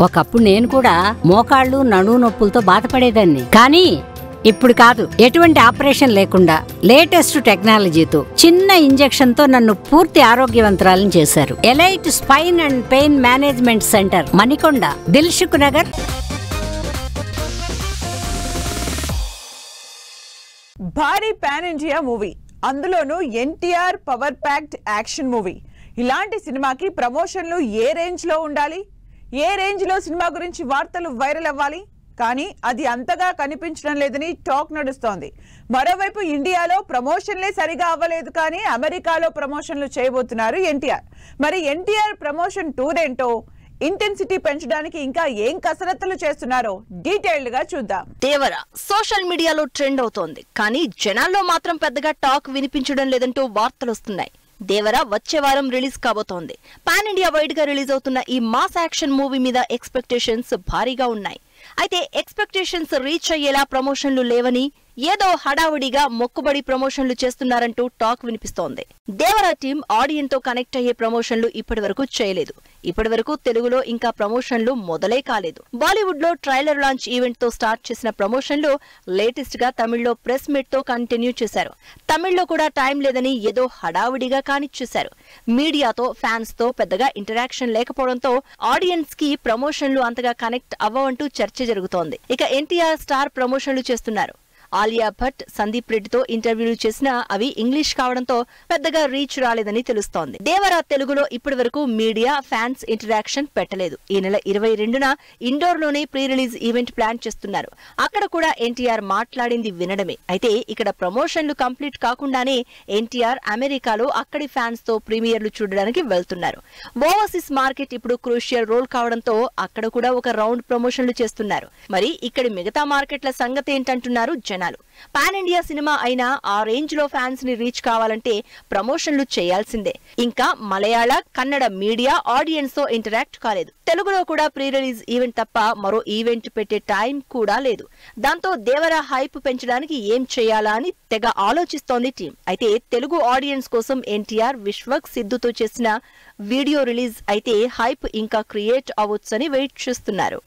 ఒకప్పుడు నేను కూడా మోకాళ్ళు నడుము నొప్పులతో బాధపడేదాన్ని. కానీ ఇప్పుడు కాదు. ఎటువంటి ఆపరేషన్ లేకుండా లేటెస్ట్ టెక్నాలజీతో చిన్న ఇంజెక్షన్ తో నన్ను పూర్తి ఆరోగ్యవంతురాలను చేశారు. Elite spine and pain management centre, Manikonda, Dilsukh Nagar. భారీ పాన్ ఇండియా మూవీ, అందులోనూ NTR power packed action movie. ఇలాంటి సినిమాకి ప్రమోషన్లు ఏ రేంజ్ లో ఉండాలి? ఏ రేంజ్ లో సినిమా గురించి వార్తలు వైరల్ అవ్వాలి? కానీ అది అంతగా కనిపించడం లేదని టాక్ నడుస్తోంది. మరోవైపు ఇండియాలో ప్రమోషన్లే సరిగా అవ్వలేదు, కానీ అమెరికాలో ప్రమోషన్లు చేయబోతున్నారు ఎన్టీఆర్. మరి ఎన్టీఆర్ ప్రమోషన్ టూర్ ఏంటో, ఇంటెన్సిటీ పెంచడానికి ఇంకా ఏం కసరత్తులు చేస్తున్నారో డీటెయిల్డ్ గా చూద్దాం. దేవర సోషల్ మీడియాలో ట్రెండ్ అవుతోంది, కానీ జనాల్లో మాత్రం పెద్దగా టాక్ వినిపించడం లేదంటూ వార్తలు వస్తున్నాయి. దేవర వచ్చే వారం రిలీజ్ కాబోతోంది. పాన్ ఇండియా వైడ్ గా రిలీజ్ అవుతున్న ఈ మాస్ యాక్షన్ మూవీ మీద ఎక్స్పెక్టేషన్స్ భారీగా ఉన్నాయి. అయితే ఎక్స్పెక్టేషన్స్ రీచ్ అయ్యేలా ప్రమోషన్లు లేవని, ఏదో హడావుడిగా మొక్కుబడి ప్రమోషన్లు చేస్తున్నారంటూ టాక్ వినిపిస్తోంది. దేవర టీం ఆడియన్స్ తో కనెక్ట్ అయ్యే ప్రమోషన్లు ఇప్పటి వరకు చేయలేదు. ఇప్పటి వరకు తెలుగులో ఇంకా ప్రమోషన్లు మొదలే కాలేదు. బాలీవుడ్ లో ట్రైలర్ లాంచ్ ఈవెంట్ తో స్టార్ట్ చేసిన ప్రమోషన్లు లేటెస్ట్ గా తమిళ్లో ప్రెస్ మీట్ తో కంటిన్యూ చేశారు. తమిళ్లో కూడా టైం లేదని ఏదో హడావుడిగా కానిచ్చేశారు. మీడియాతో, ఫ్యాన్స్ తో పెద్దగా ఇంటరాక్షన్ లేకపోవడంతో ఆడియన్స్ కి ప్రమోషన్లు అంతగా కనెక్ట్ అవ్వవంటూ చర్చ జరుగుతోంది. ఇక ఎన్టీఆర్ స్టార్ ప్రమోషన్లు చేస్తున్నారు. ఆలియా భట్, సందీప్ రెడ్డితో ఇంటర్వ్యూలు చేసినా అవి ఇంగ్లీష్ కావడంతో పెద్దగా రీచ్ రాలేదని తెలుస్తోంది. దేవర తెలుగులో ఇప్పటి వరకు మీడియా, ఫ్యాన్స్ ఇంటరాక్షన్ పెట్టలేదు. ఈ నెల 22న ఇండోర్ లోనే ప్రీ రిలీజ్ ఈవెంట్ ప్లాన్ చేస్తున్నారు. అక్కడ కూడా ఎన్టీఆర్ మాట్లాడింది వినడమే. అయితే ఇక్కడ ప్రమోషన్లు కంప్లీట్ కాకుండానే ఎన్టీఆర్ అమెరికాలో అక్కడి ఫ్యాన్స్ తో ప్రీమియర్లు చూడడానికి వెళ్తున్నారు. ఓవర్సీస్ మార్కెట్ ఇప్పుడు క్రూషియల్ రోల్ కావడంతో అక్కడ కూడా ఒక రౌండ్ ప్రమోషన్లు చేస్తున్నారు. మరి ఇక్కడి మిగతా మార్కెట్ల సంగతి ఏంటంటున్నారు జనాలు. పాన్ ఇండియా సినిమా అయినా ఆ రేంజ్ లో ఫ్యాన్స్ ని రీచ్ కావాలంటే ప్రమోషన్లు చేయాల్సిందే. ఇంకా మలయాళ, కన్నడ మీడియా ఆడియన్స్ తో ఇంటరాక్ట్ కాలేదు. తెలుగులో కూడా ప్రీ రిలీజ్ ఈవెంట్ తప్ప మరో ఈవెంట్ పెట్టే టైం కూడా లేదు. దాంతో దేవర హైప్ పెంచడానికి ఏం చేయాలా అని తెగ ఆలోచిస్తోంది టీం. అయితే తెలుగు ఆడియన్స్ కోసం ఎన్టీఆర్ విశ్వక్ సిద్ధుతో చేసిన వీడియో రిలీజ్ అయితే హైప్ ఇంకా క్రియేట్ అవ్వొచ్చని వెయిట్ చేస్తున్నారు.